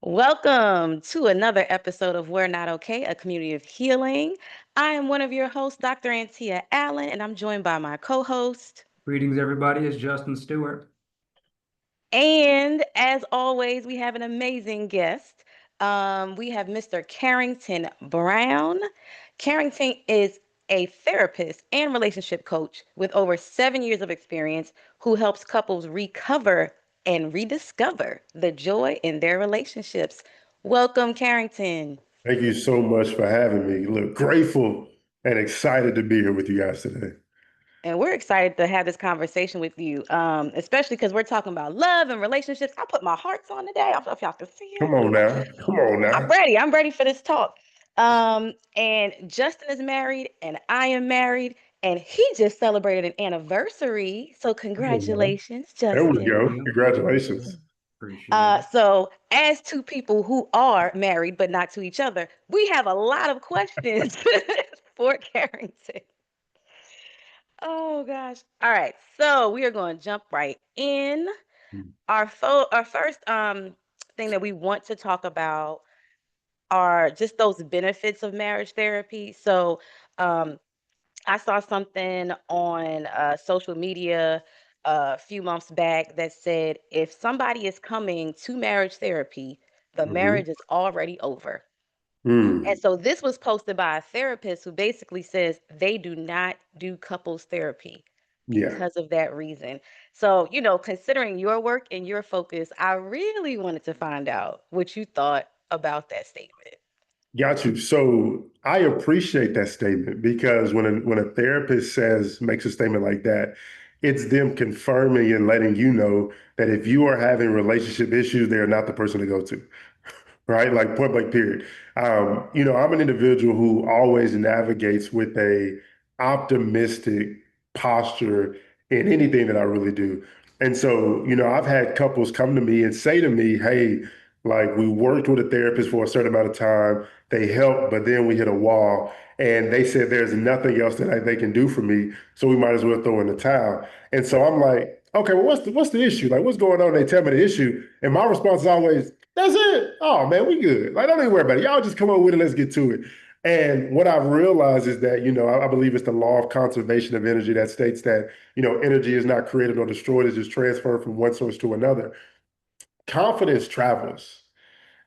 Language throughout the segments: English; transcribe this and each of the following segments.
Welcome to another episode of We're Not Okay, a community of healing. I am one of your hosts, Dr. Antia Allen, and I'm joined by my co host. Greetings, everybody. It's Justin Stewart. And as always, we have an amazing guest. We have Mr. Carrington Brown. Carrington is a therapist and relationship coach with over 7 years of experience who helps couples recover and rediscover the joy in their relationships. Welcome, Carrington. Thank you so much for having me. Look, grateful and excited to be here with you guys today. And we're excited to have this conversation with you, especially because we're talking about love and relationships. I put my hearts on today. I don't know if y'all can see it. Come on now. Come on I'm now. ready. I'm ready for this talk. And Justin is married, and I am married, and he just celebrated an anniversary. So Come on now. congratulations, There we Justin. Thank go. you. Congratulations. Appreciate it. So as two people who are married but not to each other, we have a lot of questions for Carrington. Oh gosh. All right. So we are going to jump right in. Our first thing that we want to talk about are just those benefits of marriage therapy. So um I saw something on social media a few months back that said if somebody is coming to marriage therapy, the Hmm. marriage is already over. And Mm. so this was posted by a therapist who basically says they do not do couples therapy Yeah. because of that reason. So, considering your work and your focus, I really wanted to find out what you thought about that statement. Got you. So I appreciate that statement because when a therapist makes a statement like that, it's them confirming and letting you know that if you are having relationship issues, they are not the person to go to. Right? Like point blank period. I'm an individual who always navigates with a optimistic posture in anything that I really do. And so, I've had couples come to me and say to me, hey, like we worked with a therapist for a certain amount of time. They helped, but then we hit a wall. And they said there's nothing else that they can do for me. So we might as well throw in the towel. And so I'm like, okay, well, what's the issue? Like, what's going on? They tell me the issue. And my response is always, that's it. Oh man, we good. Like, don't even worry about it. Y'all just come on with it. Let's get to it. And what I've realized is that, I believe it's the law of conservation of energy that states that, energy is not created or destroyed, it's just transferred from one source to another. Confidence travels.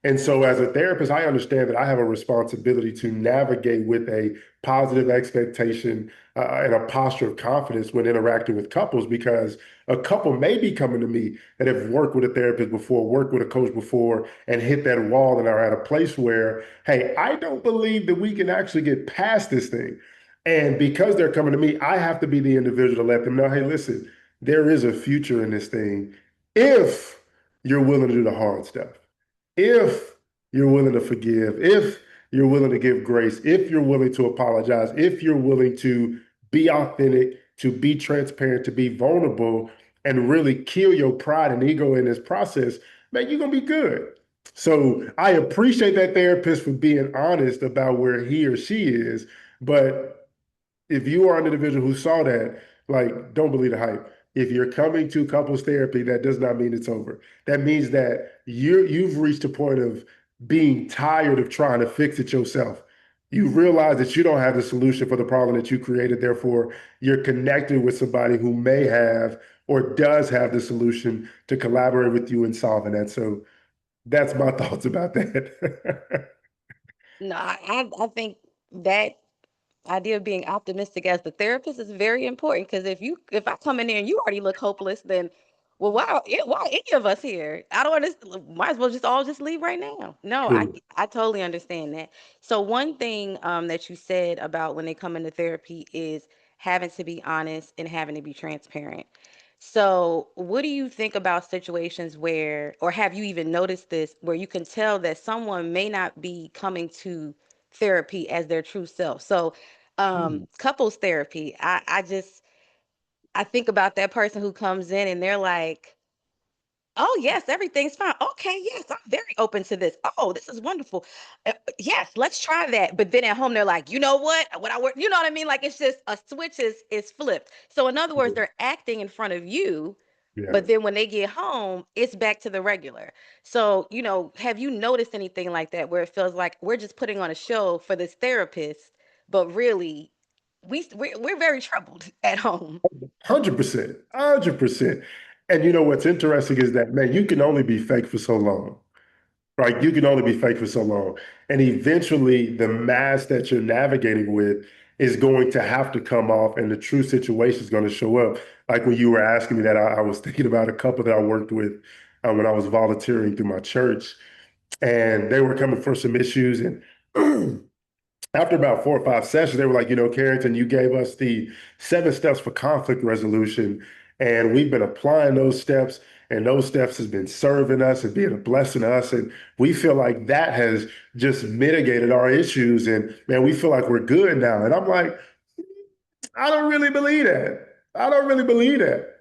And so, as a therapist, I understand that I have a responsibility to navigate with a positive expectation and a posture of confidence when interacting with couples, because a couple may be coming to me that have worked with a therapist before, worked with a coach before, and hit that wall and are at a place where, hey, I don't believe that we can actually get past this thing. And because they're coming to me, I have to be the individual to let them know, hey, listen, there is a future in this thing if you're willing to do the hard stuff, if you're willing to forgive, if you're willing to give grace, if you're willing to apologize, if you're willing to be authentic, to be transparent, to be vulnerable, and really kill your pride and ego in this process, man, you're going to be good. So I appreciate that therapist for being honest about where he or she is. But if you are an individual who saw that, like, don't believe the hype. If you're coming to couples therapy, that does not mean it's over. That means that you've reached a point of being tired of trying to fix it yourself. You realize that you don't have the solution for the problem that you created. Therefore, you're connected with somebody who may have or does have the solution to collaborate with you in solving that. So that's my thoughts about that. No, I think that idea of being optimistic as the therapist is very important because if I come in there and you already look hopeless, then well, why any of us here? I don't understand. Might as well just leave right now. No, True. I totally understand that. So one thing that you said about when they come into therapy is having to be honest and having to be transparent. So what do you think about situations where, or have you even noticed this, where you can tell that someone may not be coming to therapy as their true self? So couples therapy, I think about that person who comes in and they're like, oh yes, everything's fine. Okay, yes, I'm very open to this. Oh, this is wonderful. Yes, let's try that. But then at home they're like, you know what I work, you know what I mean? Like it's just a switch is flipped. So in other words, they're acting in front of you, Yeah. But then when they get home, it's back to the regular. So, have you noticed anything like that where it feels like we're just putting on a show for this therapist, but really we're very troubled at home? 100%, 100%. And you know what's interesting is that, man, you can only be fake for so long, right? You can only be fake for so long. And eventually, the mask that you're navigating with is going to have to come off, and the true situation is going to show up. Like when you were asking me that, I was thinking about a couple that I worked with when I was volunteering through my church, and they were coming for some issues. And after about 4 or 5 sessions, they were like, Carrington, you gave us the 7 steps for conflict resolution, and we've been applying those steps, and those steps has been serving us and being a blessing to us. And we feel like that has just mitigated our issues. And man, we feel like we're good now. And I'm like, I don't really believe that. I don't really believe that.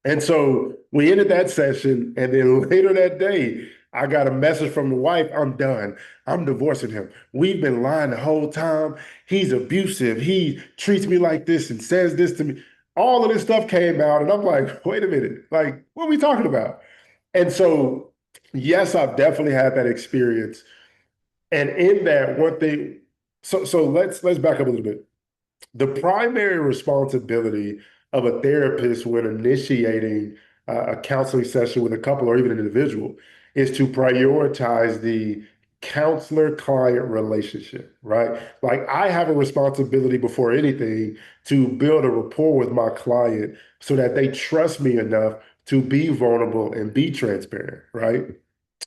And so we ended that session. And then later that day, I got a message from the wife. I'm done. I'm divorcing him. We've been lying the whole time. He's abusive. He treats me like this and says this to me. All of this stuff came out. And I'm like, wait a minute. Like, what are we talking about? And so, yes, I've definitely had that experience. And in that, one thing, so let's back up a little bit. The primary responsibility of a therapist when initiating a counseling session with a couple or even an individual is to prioritize the counselor client relationship, right? Like I have a responsibility before anything to build a rapport with my client so that they trust me enough to be vulnerable and be transparent, right?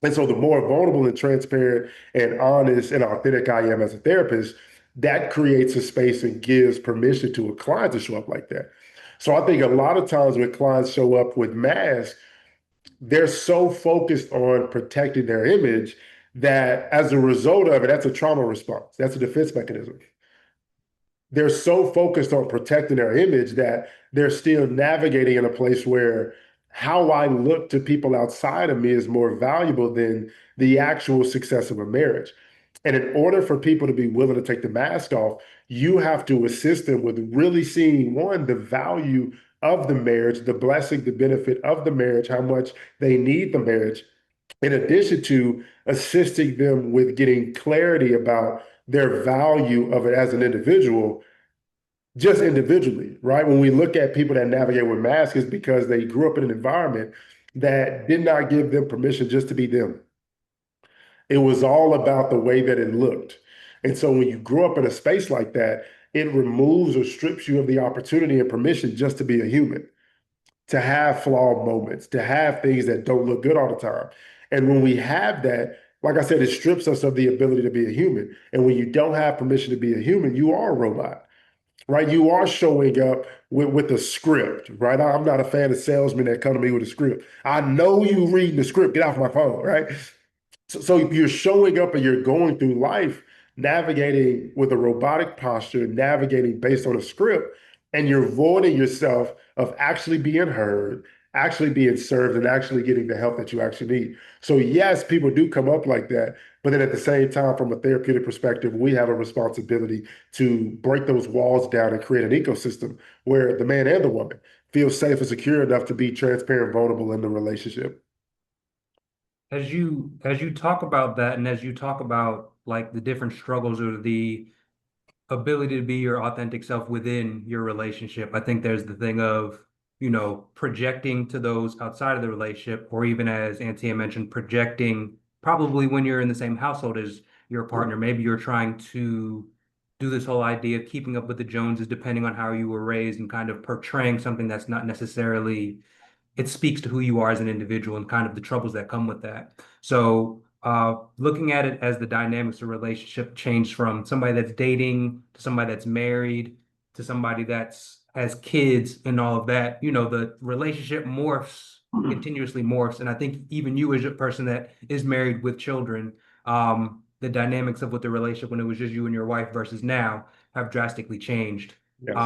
And so the more vulnerable and transparent and honest and authentic I am as a therapist, that creates a space and gives permission to a client to show up like that. So I think a lot of times when clients show up with masks, they're so focused on protecting their image that as a result of it, that's a trauma response. That's a defense mechanism. They're so focused on protecting their image that they're still navigating in a place where how I look to people outside of me is more valuable than the actual success of a marriage. And in order for people to be willing to take the mask off, you have to assist them with really seeing one, the value of the marriage, the blessing, the benefit of the marriage, how much they need the marriage, in addition to assisting them with getting clarity about their value of it as an individual, just individually, right? When we look at people that navigate with masks, it's because they grew up in an environment that did not give them permission just to be them. It was all about the way that it looked. And so when you grow up in a space like that, it removes or strips you of the opportunity and permission just to be a human, to have flawed moments, to have things that don't look good all the time. And when we have that, like I said, it strips us of the ability to be a human. And when you don't have permission to be a human, you are a robot, right? You are showing up with a script, right? I'm not a fan of salesmen that come to me with a script. I know you reading the script. Get off my phone, right? So you're showing up and you're going through life navigating with a robotic posture, navigating based on a script, and you're voiding yourself of actually being heard, actually being served, and actually getting the help that you actually need. So yes, people do come up like that, but then at the same time, from a therapeutic perspective, we have a responsibility to break those walls down and create an ecosystem where the man and the woman feel safe and secure enough to be transparent, vulnerable in the relationship. As you talk about that, and as you talk about like the different struggles or the ability to be your authentic self within your relationship, I think there's the thing of, projecting to those outside of the relationship, or even as Antia mentioned, projecting probably when you're in the same household as your partner. Maybe you're trying to do this whole idea of keeping up with the Joneses, depending on how you were raised, and kind of portraying something that's not necessarily, it speaks to who you are as an individual and kind of the troubles that come with that. So, looking at it as the dynamics of relationship change from somebody that's dating to somebody that's married to somebody that's has kids and all of that, the relationship morphs, continuously morphs. And I think even you as a person that is married with children, the dynamics of what the relationship when it was just you and your wife versus now have drastically changed. Yes.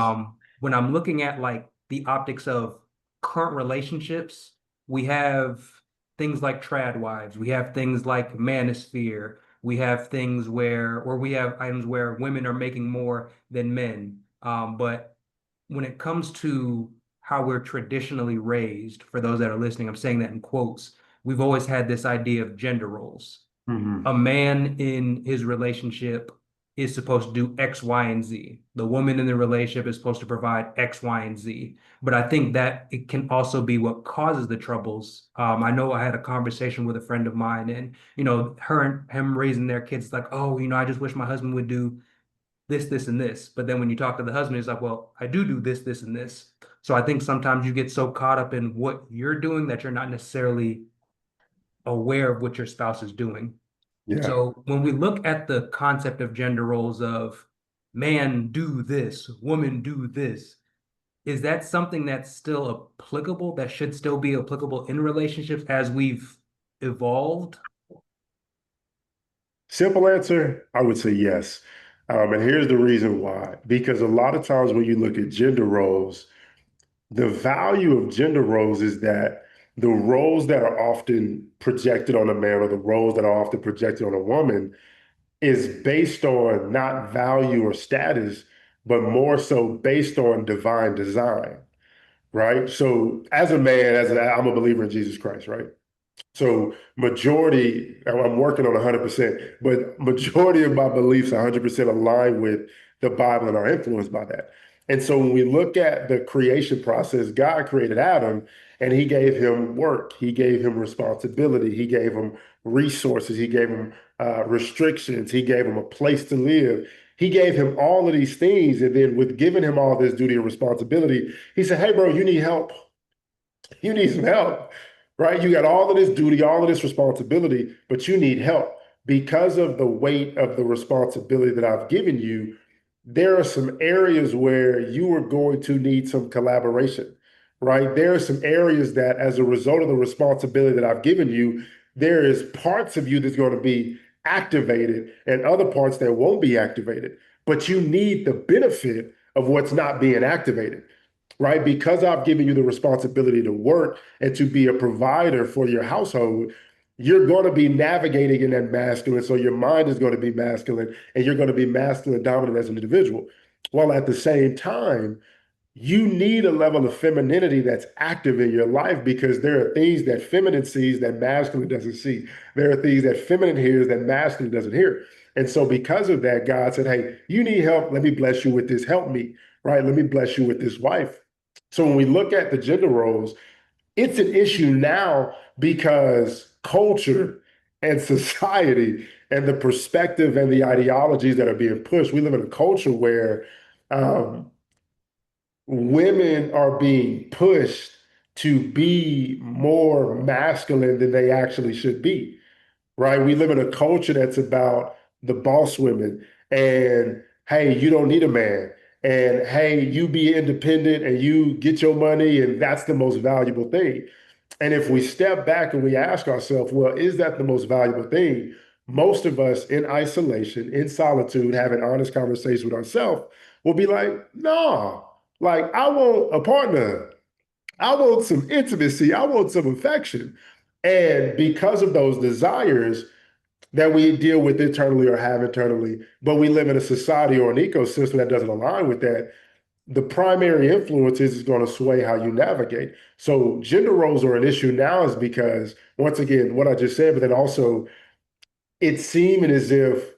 When I'm looking at like the optics of current relationships, we have things like trad wives, we have things like manosphere, we have things where we have items where women are making more than men. But when it comes to how we're traditionally raised. For those that are listening, I'm saying that in quotes. We've always had this idea of gender roles. A Hmm. man in his relationship is supposed to do X, Y, and Z. The woman in the relationship is supposed to provide X, Y, and Z. But I think that it can also be what causes the troubles. I know I had a conversation with a friend of mine, and her and him raising their kids like, oh, I just wish my husband would do this, this, and this. But then when you talk to the husband, he's like, well, I do this, this, and this. So I think sometimes you get so caught up in what you're doing that you're not necessarily aware of what your spouse is doing. Yeah. So when we look at the concept of gender roles of man do this, woman do this, is that something that's still applicable, that should still be applicable in relationships as we've evolved? Simple answer, I would say yes. And here's the reason why. Because a lot of times when you look at gender roles, the value of gender roles is that the roles that are often projected on a man or the roles that are often projected on a woman is based on not value or status, but more so based on divine design, right? So as a man, I'm a believer in Jesus Christ, right? So majority, I'm working on 100%, but majority of my beliefs 100% align with the Bible and are influenced by that. And so when we look at the creation process, God created Adam and he gave him work. He gave him responsibility. He gave him resources. He gave him restrictions. He gave him a place to live. He gave him all of these things. And then with giving him all this duty and responsibility, he said, hey, bro, you need help. You need some help, right? You got all of this duty, all of this responsibility, but you need help. Because of the weight of the responsibility that I've given you, there are some areas where you are going to need some collaboration, right? There are some areas that, as a result of the responsibility that I've given you, there is parts of you that's going to be activated and other parts that won't be activated. But you need the benefit of what's not being activated, right? Because I've given you the responsibility to work and to be a provider for your household, you're going to be navigating in that masculine. So your mind is going to be masculine and you're going to be masculine dominant as an individual. While at the same time, you need a level of femininity that's active in your life because there are things that feminine sees that masculine doesn't see. There are things that feminine hears that masculine doesn't hear. And so, because of that, God said, hey, you need help. Let me bless you with this. Help me, right? Let me bless you with this wife. So, when we look at the gender roles, it's an issue now because culture and society and the perspective and the ideologies that are being pushed, we live in a culture where um, women are being pushed to be more masculine than they actually should be, right? We live in a culture that's about the boss women and, hey, you don't need a man. And hey, you be independent and you get your money, and that's the most valuable thing. And if we step back and we ask ourselves, well, is that the most valuable thing? Most of us in isolation, in solitude, having honest conversation with ourselves, will be like, no, like I want a partner. I want some intimacy. I want some affection. And because of those desires that we deal with internally or have internally, but we live in a society or an ecosystem that doesn't align with that, the primary influences is going to sway how you navigate. So gender roles are an issue now is because, once again, what I just said, but then also it's seeming as if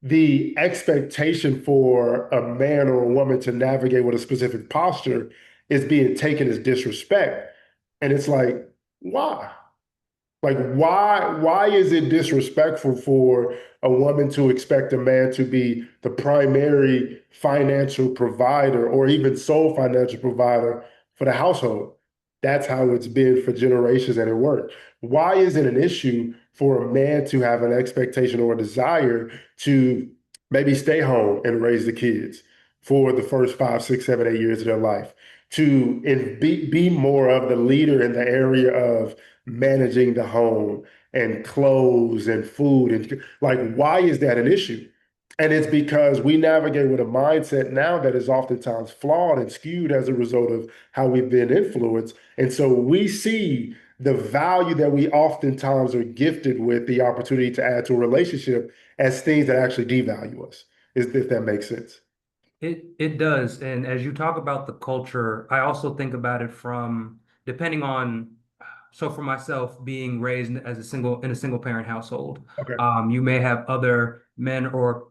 the expectation for a man or a woman to navigate with a specific posture is being taken as disrespect. And it's like, why? Like, why is it disrespectful for a woman to expect a man to be the primary financial provider or even sole financial provider for the household? That's how it's been for generations and it worked. Why is it an issue for a man to have an expectation or a desire to maybe stay home and raise the kids for the first 5, 6, 7, 8 years of their life? To be more of the leader in the area of managing the home and clothes and food and like why is that an issue? And it's because we navigate with a mindset now that is oftentimes flawed and skewed as a result of how we've been influenced. And so we see the value that we oftentimes are gifted with the opportunity to add to a relationship as things that actually devalue us, if that makes sense. It does. And as you talk about the culture, I also think about it from depending on, so for myself, being raised as a single in a single parent household, Okay. you may have other men or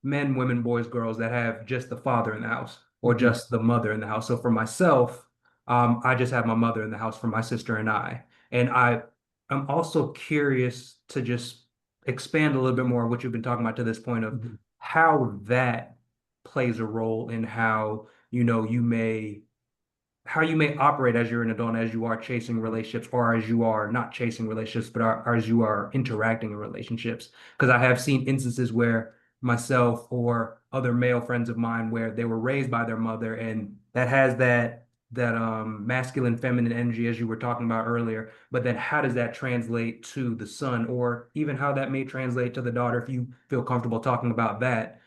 men, women, boys, girls that have just the father in the house or Mhm. just the mother in the house. So for myself, I just have my mother in the house for my sister and I. And I'm also curious to just expand a little bit more on what you've been talking about to this point of Mhm. how that plays a role in how, how you may operate as you're an adult, as you are chasing relationships, or as you are not chasing relationships, but as you are interacting in relationships. Because I have seen instances where myself or other male friends of mine where they were raised by their mother, and that has that masculine feminine energy as you were talking about earlier. But then how does that translate to the son, or even how that may translate to the daughter, if you feel comfortable talking about that?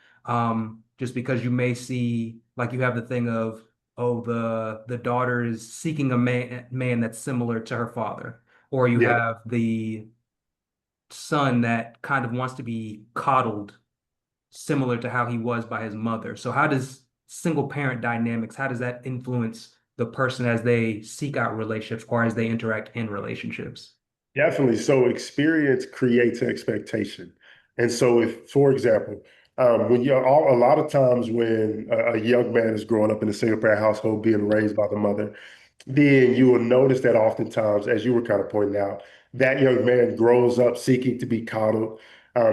Just because you may see, like, you have the thing of, oh, the daughter is seeking a man that's similar to her father, or you Yeah. have the son that kind of wants to be coddled similar to how he was by his mother. So how does single parent dynamics, how does that influence the person as they seek out relationships or as they interact in relationships? Definitely. So experience creates expectation. And so if, for example, when you're a lot of times when a young man is growing up in a single parent household, being raised by the mother, then you will notice that oftentimes, as you were kind of pointing out, that young man grows up seeking to be coddled.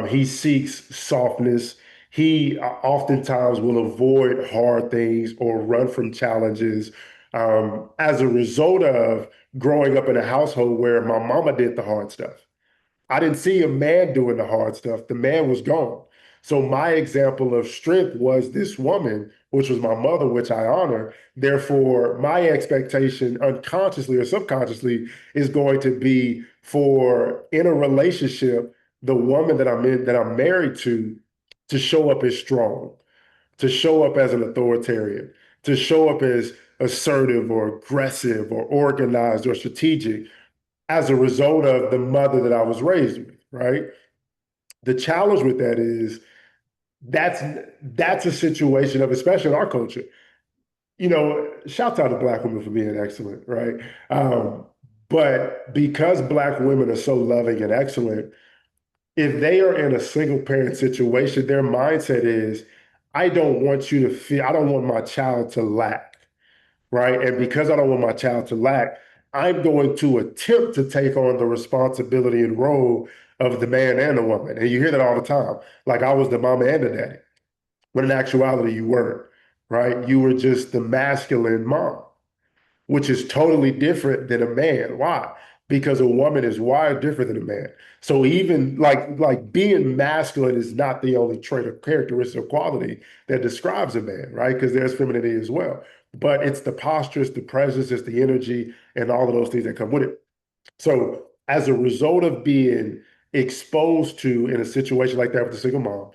He seeks softness. He oftentimes will avoid hard things or run from challenges as a result of growing up in a household where my mama did the hard stuff. I didn't see a man doing the hard stuff. The man was gone. So my example of strength was this woman, which was my mother, which I honor. Therefore, my expectation unconsciously or subconsciously is going to be for in a relationship, the woman that I'm in, that I'm married to show up as strong, to show up as an authoritarian, to show up as assertive or aggressive or organized or strategic as a result of the mother that I was raised with, right? The challenge with that is that's that's a situation of, especially in our culture, shouts out to Black women for being excellent, right? But because Black women are so loving and excellent, if they are in a single parent situation, their mindset is, I don't want you to feel, I don't want my child to lack, right? And because I don't want my child to lack, I'm going to attempt to take on the responsibility and role of the man and the woman. And you hear that all the time. Like I was the mama and the daddy. When in actuality, you weren't, right? You were just the masculine mom, which is totally different than a man. Why? Because a woman is wired different than a man. So even like being masculine is not the only trait or characteristic or quality that describes a man, right? Because there's femininity as well. But it's the posture, it's the presence, it's the energy, and all of those things that come with it. So as a result of being exposed to in a situation like that with a single mom,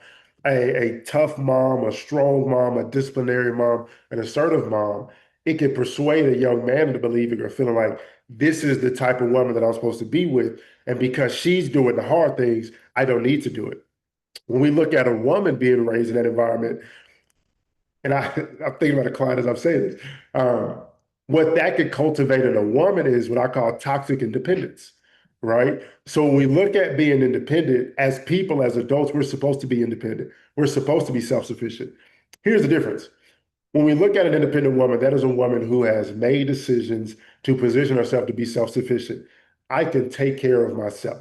a tough mom, a strong mom, a disciplinary mom, an assertive mom, it can persuade a young man into believing or feeling like this is the type of woman that I'm supposed to be with. And because she's doing the hard things, I don't need to do it. When we look at a woman being raised in that environment, and I'm thinking about a client as I'm saying this. What that could cultivate in a woman is what I call toxic independence, right? So when we look at being independent, as people, as adults, we're supposed to be independent. We're supposed to be self-sufficient. Here's the difference. When we look at an independent woman, that is a woman who has made decisions to position herself to be self-sufficient. I can take care of myself,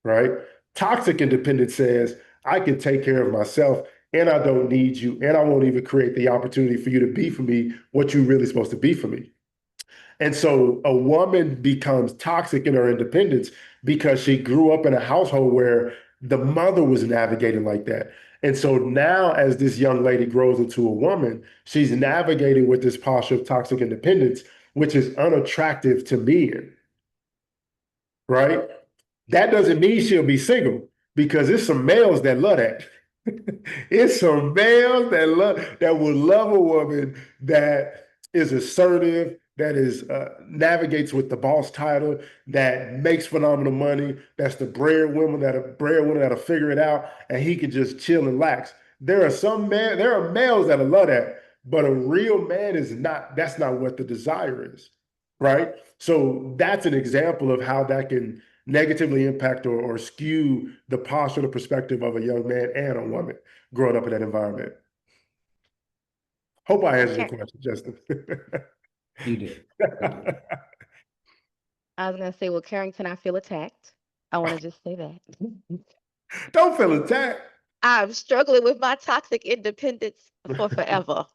right? Toxic independence says, I can take care of myself and I don't need you. And I won't even create the opportunity for you to be for me what you're really supposed to be for me. And so a woman becomes toxic in her independence because she grew up in a household where the mother was navigating like that. And so now, as this young lady grows into a woman, she's navigating with this posture of toxic independence, which is unattractive to men, right? That doesn't mean she'll be single because it's some males that love that. It's some males that will love a woman that is assertive, that is navigates with the boss title, that makes phenomenal money, that's the breadwinner that'll figure it out, and he can just chill and relax. There are males that love that, but a real man is not, that's not what the desire is, right? So that's an example of how that can negatively impact or skew the posture, the perspective of a young man and a woman growing up in that environment. Hope I Well, answered your question, Justin. You did. You did. I was gonna say, well, Carrington, I feel attacked. I want to just say that. Don't feel attacked. I'm struggling with my toxic independence for forever.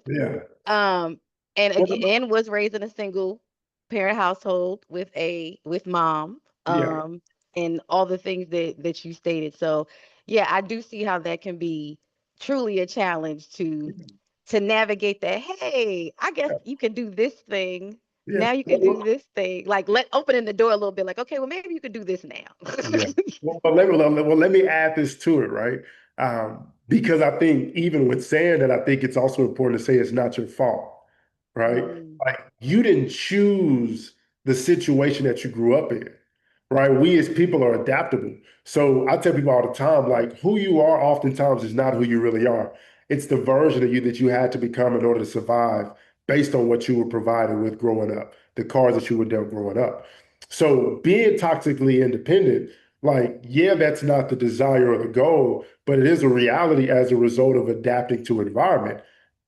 Yeah. Um, and Well, again, was raised in a single parent household with mom, yeah. and all the things that you stated. So, yeah, I do see how that can be truly a challenge to navigate that. Hey, I guess you can do this thing. Yeah. Now you can do this thing. Like let opening the door a little bit. Like, okay, well, maybe you could do this now. Yeah. Let me add this to it, right? Because I think even with saying that, I think it's also important to say it's not your fault, right? Mm, Like you didn't choose the situation that you grew up in, right? We as people are adaptable. So I tell people all the time, like who you are oftentimes is not who you really are. It's the version of you that you had to become in order to survive based on what you were provided with growing up, the cards that you were dealt growing up. So being toxically independent, like, yeah, that's not the desire or the goal, but it is a reality as a result of adapting to environment.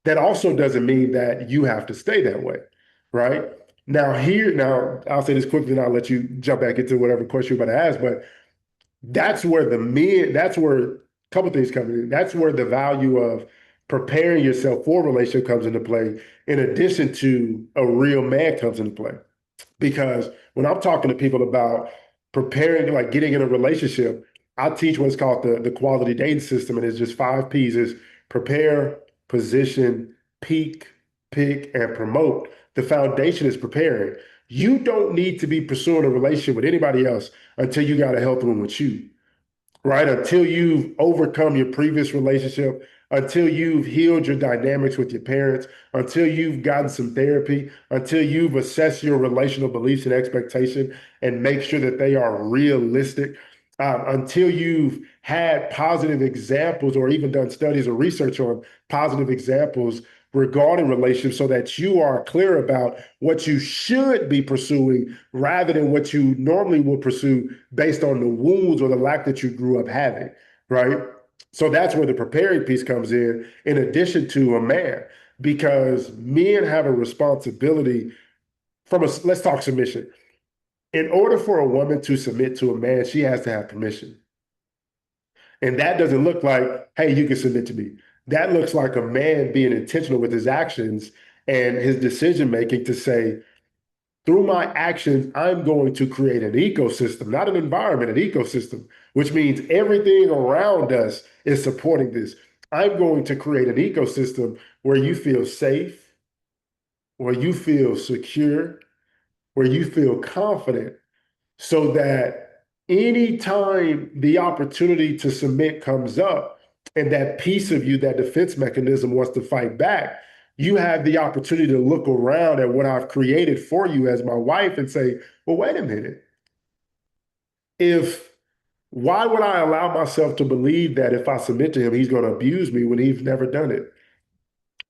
That also doesn't mean that you have to stay that way, right? Now I'll say this quickly and I'll let you jump back into whatever question you're about to ask, but that's where a couple things come in. That's where the value of preparing yourself for a relationship comes into play, in addition to a real man comes into play. Because when I'm talking to people about preparing, like getting in a relationship, I teach what's called the quality dating system, and it's just 5 P's: is prepare, position, peak, pick, and promote. The foundation is preparing. You don't need to be pursuing a relationship with anybody else until you got a healthy one with you, right? Until you've overcome your previous relationship, until you've healed your dynamics with your parents, until you've gotten some therapy, until you've assessed your relational beliefs and expectation and make sure that they are realistic, until you've had positive examples or even done studies or research on positive examples regarding relationships so that you are clear about what you should be pursuing rather than what you normally would pursue based on the wounds or the lack that you grew up having, right? So that's where the preparing piece comes in addition to a man, because men have a responsibility let's talk submission. In order for a woman to submit to a man, she has to have permission. And that doesn't look like, hey, you can submit to me. That looks like a man being intentional with his actions and his decision making to say, through my actions, I'm going to create an ecosystem, not an environment, an ecosystem, which means everything around us is supporting this. I'm going to create an ecosystem where you feel safe, where you feel secure, where you feel confident, so that anytime the opportunity to submit comes up and that piece of you, that defense mechanism wants to fight back, you have the opportunity to look around at what I've created for you as my wife and say, well, wait a minute. If Why would I allow myself to believe that if I submit to him, he's going to abuse me when he's never done it?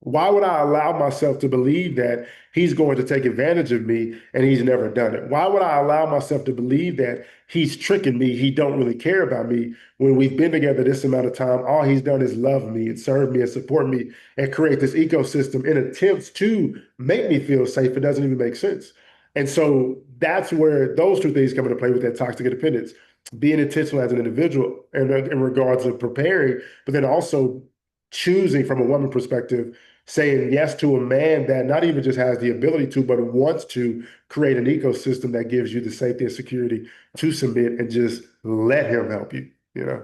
Why would I allow myself to believe that he's going to take advantage of me and he's never done it? Why would I allow myself to believe that he's tricking me, he don't really care about me when we've been together this amount of time? All he's done is love me and serve me and support me and create this ecosystem in attempts to make me feel safe. It doesn't even make sense. And so that's where those two things come into play with that toxic independence. Being intentional as an individual in regards of preparing, but then also choosing from a woman perspective, saying yes to a man that not even just has the ability to, but wants to create an ecosystem that gives you the safety and security to submit and just let him help you, you know?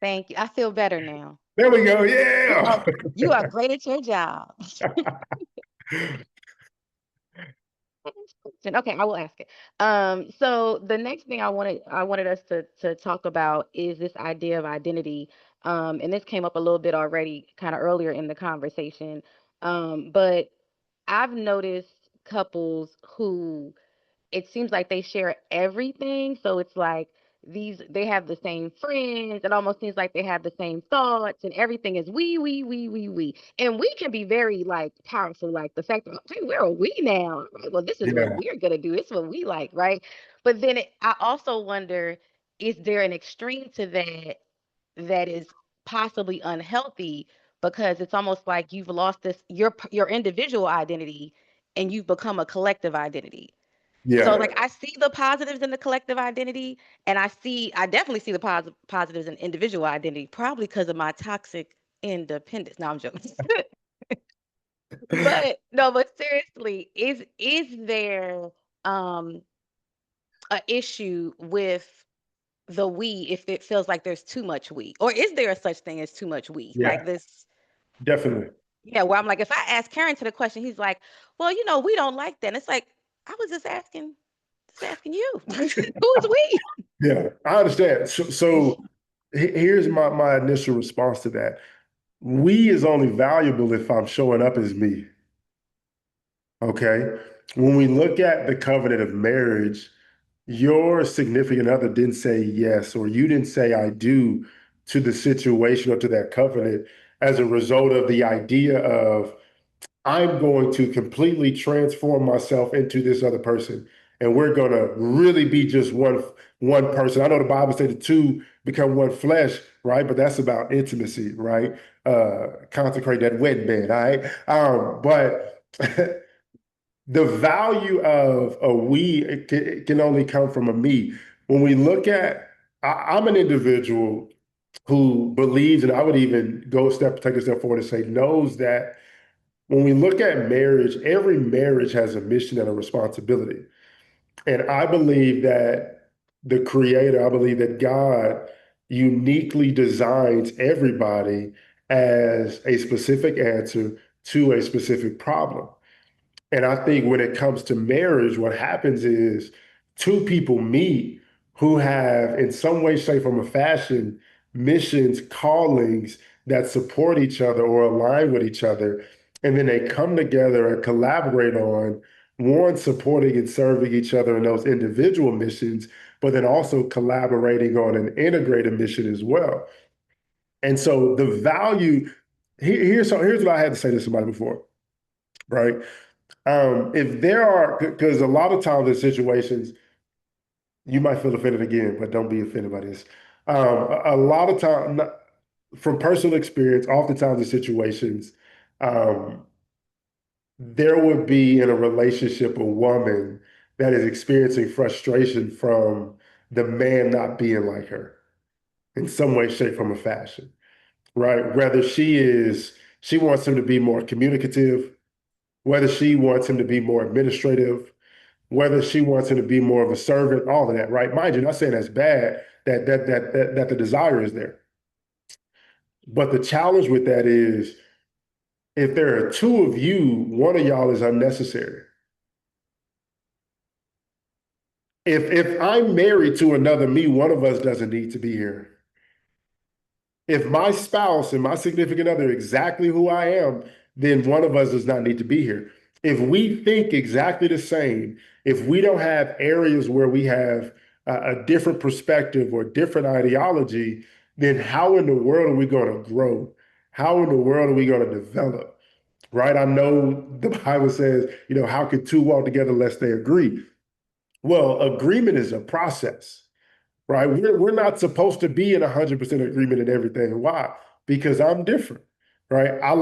thank you. I feel better now. There we go. You Yeah. are you are great at your job. Okay, I will ask it. So the next thing I wanted us to talk about is this idea of identity. And this came up a little bit already, kind of earlier in the conversation. But I've noticed couples who it seems like they share everything. So it's like they have the same friends. It almost seems like they have the same thoughts, and everything is we. And we can be very like powerful, like the fact that hey, we're a we now. Right? Well, this is what Yeah. we're gonna do. It's what we like, right? But then I also wonder, is there an extreme to that that is possibly unhealthy because it's almost like you've lost this your individual identity and you've become a collective identity. So Yeah. like I see the positives in the collective identity and I definitely see the positives in individual identity probably because of my toxic independence. No, I'm joking. But no, but seriously, is there um a issue with the we if it feels like there's too much we? Or is there a such thing as too much we? Yeah. Like this, Definitely. yeah, where I'm like, if I ask Karen to the question, he's like, well, we don't like that. And it's like, I was just asking you. Who is we? Yeah. I understand. So here's my initial response to that. We is only valuable if I'm showing up as me. Okay. When we look at the covenant of marriage, your significant other didn't say yes, or you didn't say I do to the situation or to that covenant as a result of the idea of I'm going to completely transform myself into this other person. And we're going to really be just one person. I know the Bible said the two become one flesh, right? But that's about intimacy, right? Consecrate that wedding bed, all right? But the value of a we it can only come from a me. When we look at, I'm an individual who believes, and I would even take a step forward and say knows that when we look at marriage, every marriage has a mission and a responsibility. And I believe that the creator, I believe that God uniquely designs everybody as a specific answer to a specific problem. And I think when it comes to marriage, what happens is two people meet who have, in some way, shape, form, or fashion, missions, callings that support each other or align with each other. And then they come together and collaborate on one, supporting and serving each other in those individual missions, but then also collaborating on an integrated mission as well. And so the value here's what I had to say to somebody before, right? If there are, because a lot of times in situations, you might feel offended again, but don't be offended by this. A lot of time, from personal experience, oftentimes in situations, um, there would be in a relationship a woman that is experiencing frustration from the man not being like her in some way, shape, form, or fashion, right? Whether she wants him to be more communicative, whether she wants him to be more administrative, whether she wants him to be more of a servant, all of that, right? Mind you, not saying that's bad, that the desire is there. But the challenge with that is if there are two of you, one of y'all is unnecessary. If I'm married to another me, one of us doesn't need to be here. If my spouse and my significant other are exactly who I am, then one of us does not need to be here. If we think exactly the same, if we don't have areas where we have a different perspective or different ideology, then how in the world are we going to grow? How in the world are we going to develop? Right? I know the Bible says, how can two walk together lest they agree? Well, agreement is a process, right? We're not supposed to be in 100% agreement in everything. Why? Because I'm different, right? I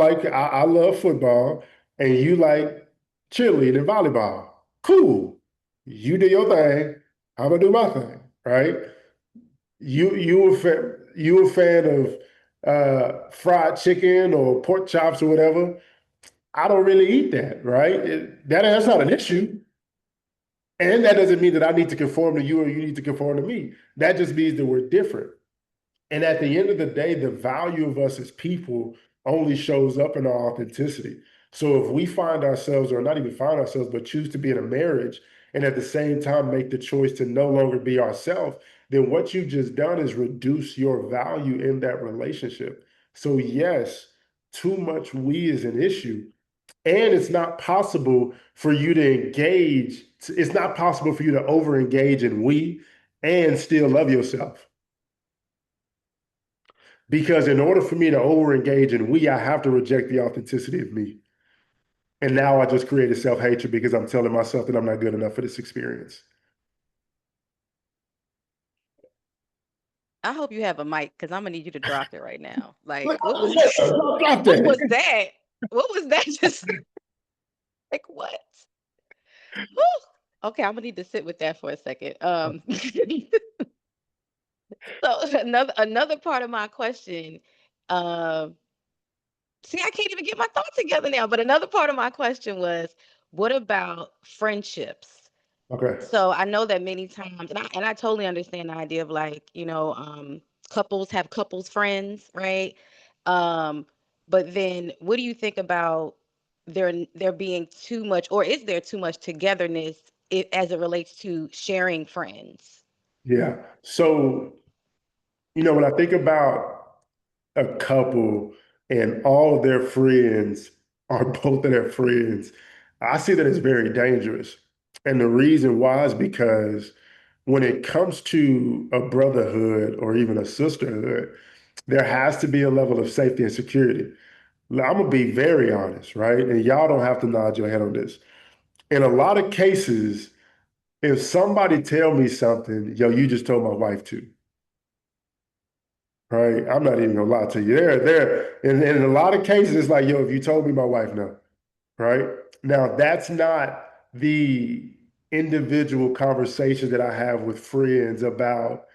love football, and you like cheerleading and volleyball. Cool. You do your thing. I'm gonna do my thing, right? You a fan of fried chicken or pork chops or whatever. I don't really eat that, right? That's not an issue. And that doesn't mean that I need to conform to you or you need to conform to me. That just means that we're different. And at the end of the day, the value of us as people only shows up in our authenticity. So if we find ourselves, or not even find ourselves, but choose to be in a marriage and at the same time make the choice to no longer be ourselves, then what you've just done is reduce your value in that relationship. So, yes, too much we is an issue. And it's not possible for you to engage, it's not possible for you to over engage in we and still love yourself. Because in order for me to over engage in we, I have to reject the authenticity of me. And now I just created self hatred because I'm telling myself that I'm not good enough for this experience. I hope you have a mic because I'm gonna need you to drop it right now. Like, Look, what was drop what was that. that? What was that? Just like what? Whew. Okay, I'm gonna need to sit with that for a second. So another part of my question, um, see, I can't even get my thoughts together now. But another part of my question was, what about friendships? Okay. So I know that many times, and I totally understand the idea of like, couples have couples friends, right? Um, but then what do you think about there being too much, or is there too much togetherness as it relates to sharing friends? Yeah. So, when I think about a couple and all of their friends are both of their friends, I see that as very dangerous. And the reason why is because when it comes to a brotherhood or even a sisterhood, there has to be a level of safety and security. I'm gonna be very honest, right? And y'all don't have to nod your head on this. In a lot of cases, if somebody tell me something, yo, you just told my wife to, right? I'm not even gonna lie to you. In a lot of cases, it's like, yo, if you told me my wife, no, right? Now, that's not the individual conversations that I have with friends about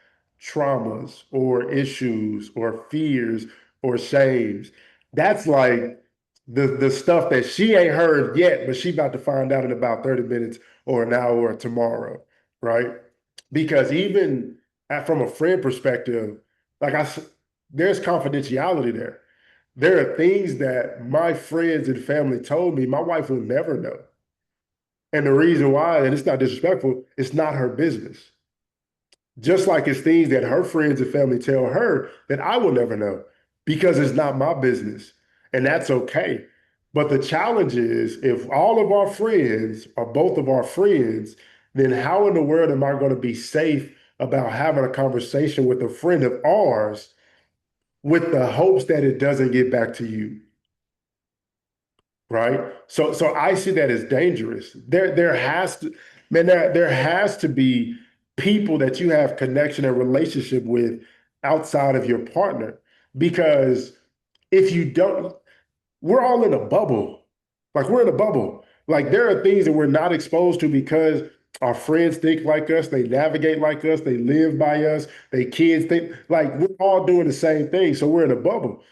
traumas or issues or fears or shames. That's like the stuff that she ain't heard yet, but she about to find out in about 30 minutes or an hour or tomorrow, right? Because even from a friend perspective, like there's confidentiality there. There are things that my friends and family told me my wife will never know. And the reason why, and it's not disrespectful, it's not her business. Just like it's things that her friends and family tell her that I will never know because it's not my business. And that's okay. But the challenge is if all of our friends are both of our friends, then how in the world am I going to be safe about having a conversation with a friend of ours with the hopes that it doesn't get back to you? Right? So I see that as dangerous. There has to, man, there has to be people that you have connection and relationship with outside of your partner. Because if you don't, we're all in a bubble. Like we're in a bubble. Like there are things that we're not exposed to because our friends think like us, they navigate like us, they live by us, they kids think like we're all doing the same thing. So we're in a bubble,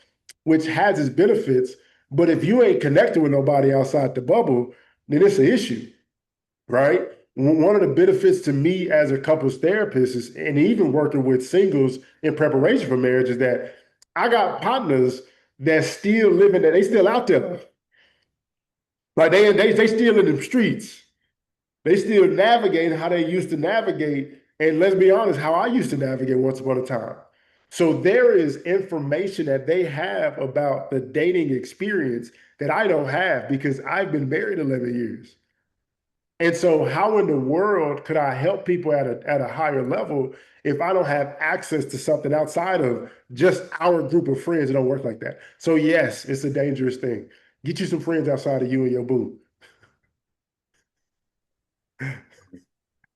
which has its benefits. But if you ain't connected with nobody outside the bubble, then it's an issue, right? One of the benefits to me as a couples therapist is, and even working with singles in preparation for marriage, is that I got partners that still living that they still out there. Like they still in the streets. They still navigate how they used to navigate. And let's be honest, how I used to navigate once upon a time. So there is information that they have about the dating experience that I don't have because I've been married 11 years. And so how in the world could I help people at a higher level if I don't have access to something outside of just our group of friends that don't work like that? So yes, it's a dangerous thing. Get you some friends outside of you and your boo.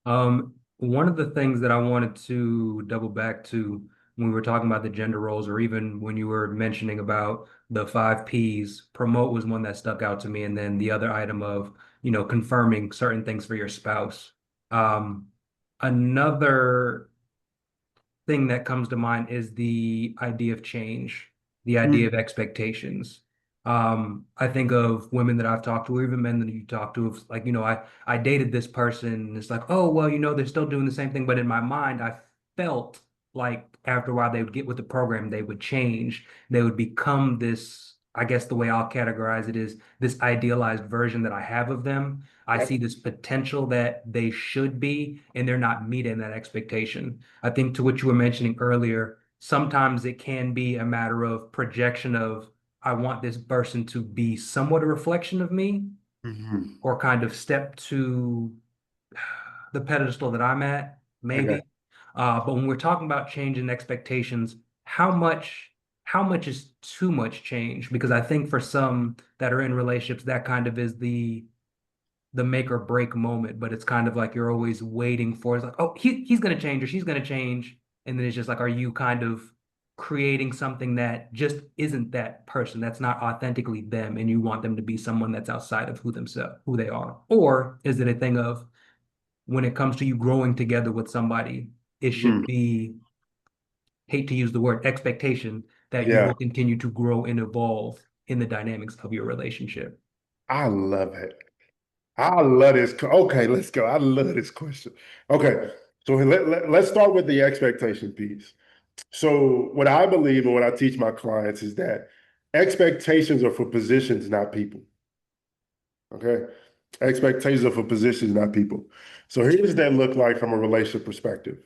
One of the things that I wanted to double back to when we were talking about the gender roles, or even when you were mentioning about the five P's, promote was one that stuck out to me. And then the other item of, confirming certain things for your spouse. Um, Another thing that comes to mind is the idea of change, the idea of expectations. I think of women that I've talked to, or even men that you talk to, of like, I dated this person, and it's like, oh, well, they're still doing the same thing. But in my mind, I felt like after a while they would get with the program, they would change, they would become this, I guess the way I'll categorize it is this idealized version that I have of them. I see Yep. this potential that they should be, and they're not meeting that expectation. I think to what you were mentioning earlier, sometimes it can be a matter of projection of I want this person to be somewhat a reflection of me Mhm. or kind of step to the pedestal that I'm at, Okay. maybe. But when we're talking about change in expectations, how much how much is too much change? Because I think for some that are in relationships, that kind of is the make or break moment, but it's kind of like you're always waiting for it's like, oh, he's gonna change or she's gonna change. And then it's just like, are you kind of creating something that just isn't that person, that's not authentically them, and you want them to be someone that's outside of who they are? Or is it a thing of when it comes to you growing together with somebody, it should Mm, be, hate to use the word expectation, that you yeah, will continue to grow and evolve in the dynamics of your relationship? I love it. I love this. Okay, let's go. I love this question. Okay, so let's start with the expectation piece. So, what I believe and what I teach my clients is that expectations are for positions, not people. Okay, expectations are for positions, not people. So, here does that look like from a relationship perspective?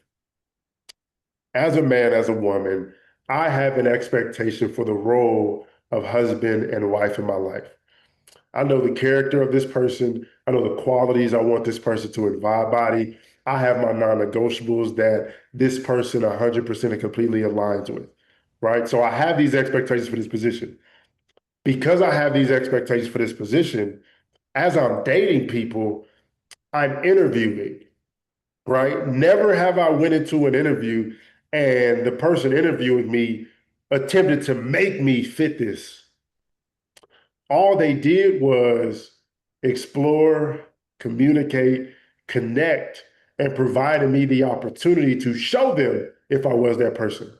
As a man, as a woman, I have an expectation for the role of husband and wife in my life. I know the character of this person. I know the qualities I want this person to embody. I have my non-negotiables that this person 100% and completely aligns with, right? So I have these expectations for this position. Because I have these expectations for this position, as I'm dating people, I'm interviewing, right? Never have I went into an interview and the person interviewing me attempted to make me fit this. All they did was explore, communicate, connect, and provided me the opportunity to show them if I was that person.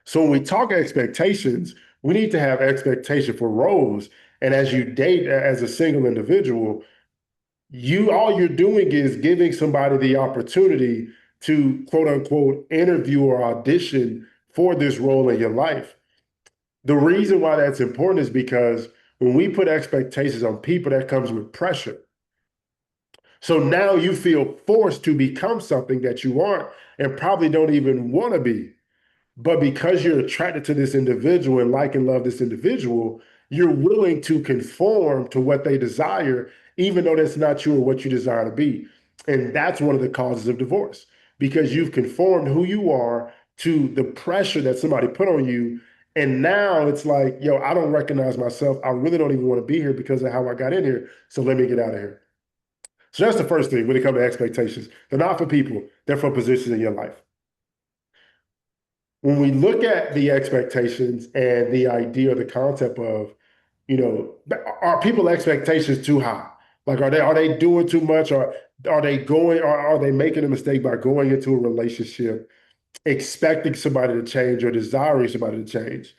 So when we talk expectations, we need to have expectation for roles. And as you date as a single individual, you all you're doing is giving somebody the opportunity to quote unquote interview or audition for this role in your life. The reason why that's important is because when we put expectations on people, that comes with pressure. So now you feel forced to become something that you aren't and probably don't even want to be. But because you're attracted to this individual and like and love this individual, you're willing to conform to what they desire, even though that's not you or what you desire to be. And that's one of the causes of divorce because you've conformed who you are to the pressure that somebody put on you. And now it's like, yo, I don't recognize myself. I really don't even want to be here because of how I got in here. So let me get out of here. So that's the first thing when it comes to expectations. They're not for people, they're for positions in your life. When we look at the expectations and the idea, the concept of, are people expectations too high? Like, are they doing too much, or are they making a mistake by going into a relationship expecting somebody to change or desiring somebody to change?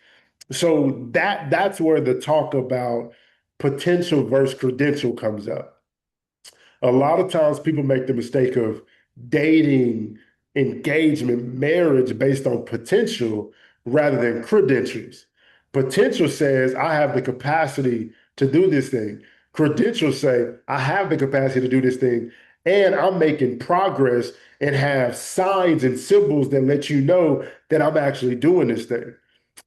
So that's where the talk about potential versus credential comes up. A lot of times people make the mistake of dating, engagement, marriage based on potential rather than credentials. Potential says, I have the capacity to do this thing. Credentials say, I have the capacity to do this thing, and I'm making progress and have signs and symbols that let you know that I'm actually doing this thing.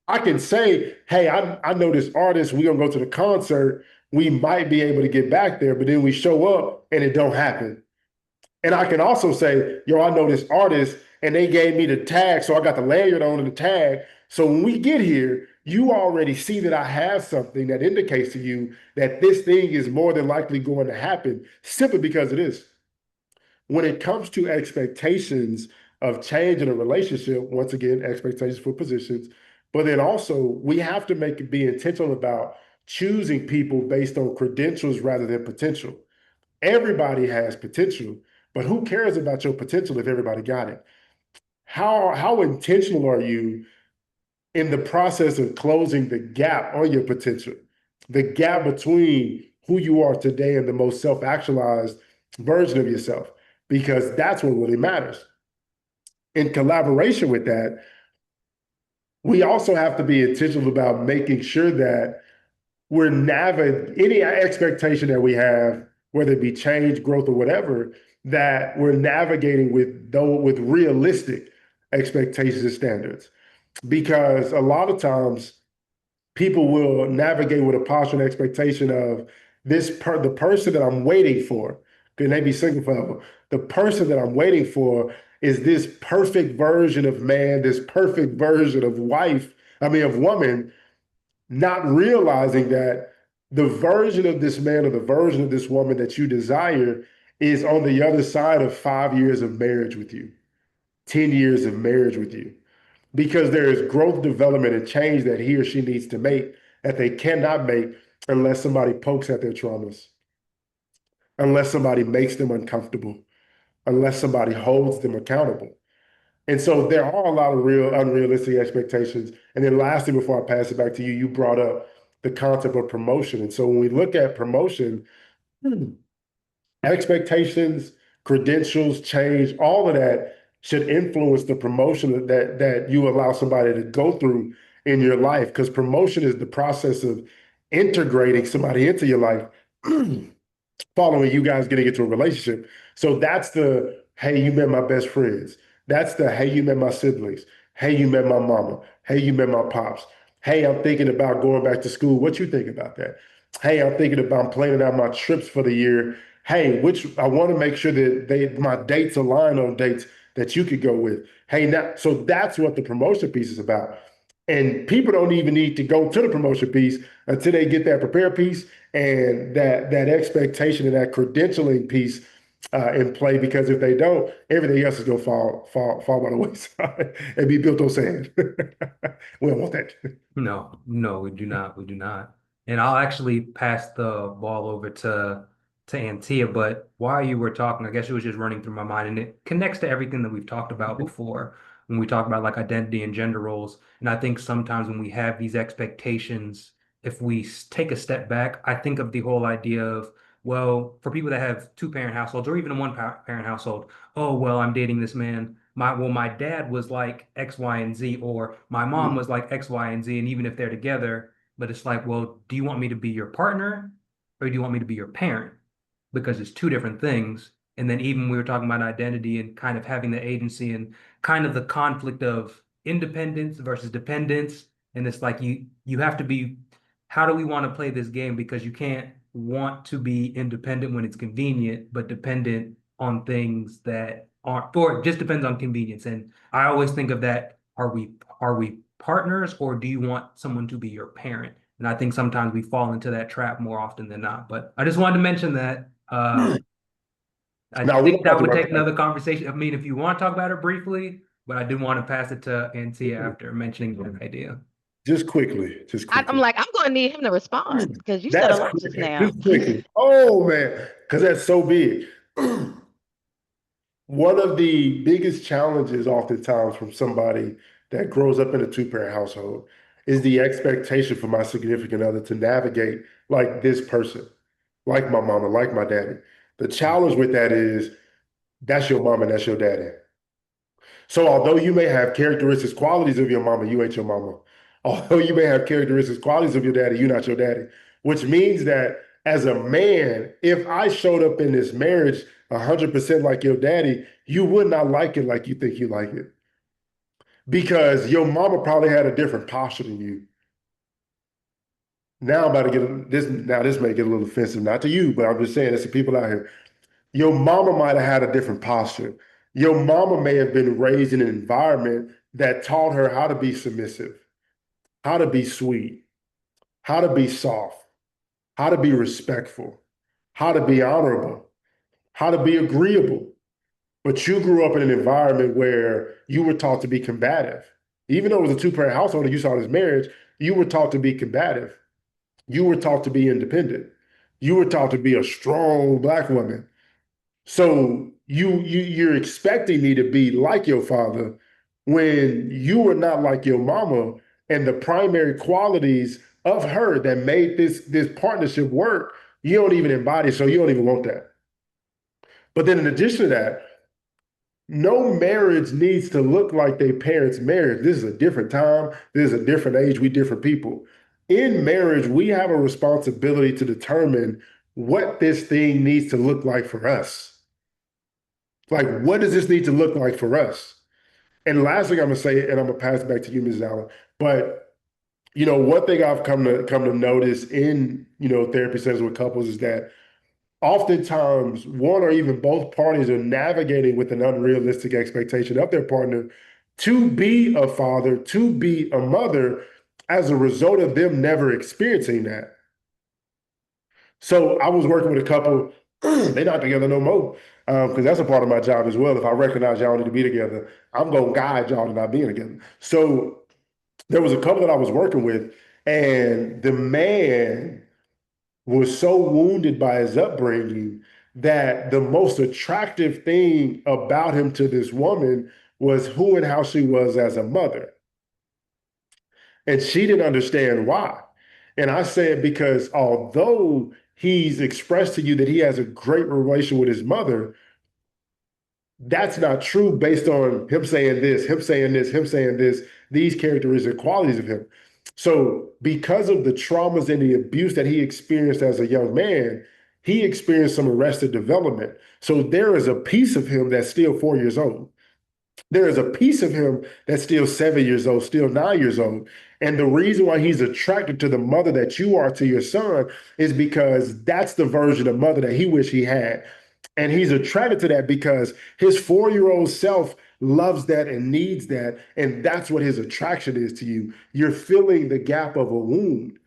I can say, hey, I know this artist, we're gonna go to the concert, we might be able to get back there, but then we show up and it don't happen. And I can also say, yo, I know this artist and they gave me the tag, so I got the lanyard on the tag. So when we get here, you already see that I have something that indicates to you that this thing is more than likely going to happen simply because it is. When it comes to expectations of change in a relationship, once again, expectations for positions, but then also we have to be intentional about choosing people based on credentials rather than potential. Everybody has potential, but who cares about your potential if everybody got it? How intentional are you in the process of closing the gap on your potential, the gap between who you are today and the most self-actualized version of yourself? Because that's what really matters. In collaboration with that, we also have to be intentional about making sure that we're navigating any expectation that we have, whether it be change, growth, or whatever, that we're navigating with realistic expectations and standards. Because a lot of times people will navigate with a posture and expectation of the person that I'm waiting for, can they be single forever? The person that I'm waiting for is this perfect version of man, this perfect version of wife, I mean, of woman, not realizing that the version of this man or the version of this woman that you desire is on the other side of 5 years of marriage with you, 10 years of marriage with you, because there is growth, development, and change that he or she needs to make that they cannot make unless somebody pokes at their traumas, unless somebody makes them uncomfortable, unless somebody holds them accountable. And so there are a lot of real unrealistic expectations. And then lastly, before I pass it back to you, you brought up the concept of promotion. And so when we look at promotion, expectations, credentials, change, all of that should influence the promotion that you allow somebody to go through in your life. Because promotion is the process of integrating somebody into your life following you guys getting into a relationship. So that's the, hey, you met my best friends. That's the, hey, you met my siblings. Hey, you met my mama. Hey, you met my pops. Hey, I'm thinking about going back to school. What you think about that? Hey, I'm thinking about planning out my trips for the year. Hey, which I want to make sure that my dates align on dates that you could go with. Hey, now, so that's what the promotion piece is about. And people don't even need to go to the promotion piece until they get that prepare piece and that expectation and that credentialing piece in play. Because if they don't, everything else is gonna fall by the wayside and be built on sand. We don't want that. No, no, we do not. We do not. And I'll actually pass the ball over to Antia, but while you were talking, I guess it was just running through my mind, and it connects to everything that we've talked about before when we talk about like identity and gender roles. And I think sometimes when we have these expectations, if we take a step back, I think of the whole idea of, well, for people that have two-parent households or even a one-parent household, oh, well, I'm dating this man. My dad was like X, Y, and Z, or my mom was like X, Y, and Z, and even if they're together, but it's like, well, do you want me to be your partner or do you want me to be your parent? Because it's two different things. And then even we were talking about identity and kind of having the agency and kind of the conflict of independence versus dependence. And it's like you have to be, how do we want to play this game? Because you can't want to be independent when it's convenient, but dependent on things that aren't, or it just depends on convenience. And I always think of that, are we partners or do you want someone to be your parent? And I think sometimes we fall into that trap more often than not. But I just wanted to mention that. I Now we think don't have that to would work take that. another conversation. I mean, if you want to talk about it briefly, but I do want to pass it to Antia after mentioning that idea. Just quickly, just I'm quickly. like, I'm going to need him to respond because you said a That's lot just quick. now. Just quickly. Oh man, because that's so big. One of the biggest challenges, oftentimes, from somebody that grows up in a two-parent household is the expectation for my significant other to navigate like this person, like my mama, like my daddy. The challenge with that is that's your mama, that's your daddy. So although you may have characteristics, qualities of your mama, you ain't your mama. Although you may have characteristics, qualities of your daddy, you're not your daddy. Which means that as a man, if I showed up in this marriage 100% like your daddy, you would not like it like you think you like it. Because your mama probably had a different posture than you. Now I'm about to get this. Now this may get a little offensive, not to you, but I'm just saying it's the people out here. Your mama might have had a different posture. Your mama may have been raised in an environment that taught her how to be submissive, how to be sweet, how to be soft, how to be respectful, how to be honorable, how to be agreeable. But you grew up in an environment where you were taught to be combative. Even though it was a two-parent household and you saw this marriage, you were taught to be combative. You were taught to be independent. You were taught to be a strong Black woman. So you're expecting me to be like your father when you were not like your mama, and the primary qualities of her that made this partnership work, you don't even embody, so you don't even want that. But then in addition to that, no marriage needs to look like their parents' marriage. This is a different time. This is a different age. We different people. In marriage, we have a responsibility to determine what this thing needs to look like for us. Like, what does this need to look like for us? And last thing I'm gonna say, and I'm gonna pass it back to you, Ms. Allen. But one thing I've come to notice in therapy sessions with couples is that oftentimes one or even both parties are navigating with an unrealistic expectation of their partner to be a father, to be a mother, as a result of them never experiencing that. So I was working with a couple, they're not together no more. Because that's a part of my job as well. If I recognize y'all need to be together, I'm gonna guide y'all to not being together. So there was a couple that I was working with, and the man was so wounded by his upbringing that the most attractive thing about him to this woman was who and how she was as a mother. And she didn't understand why. And I said, because although he's expressed to you that he has a great relation with his mother, that's not true based on him saying this, him saying this, him saying this, these characteristic qualities of him. So, because of the traumas and the abuse that he experienced as a young man, he experienced some arrested development. So, there is a piece of him that's still 4 years old. There is a piece of him that's still 7 years old, still 9 years old. And the reason why he's attracted to the mother that you are to your son is because that's the version of mother that he wish he had. And he's attracted to that because his 4 year old self loves that and needs that. And that's what his attraction is to you. You're filling the gap of a wound.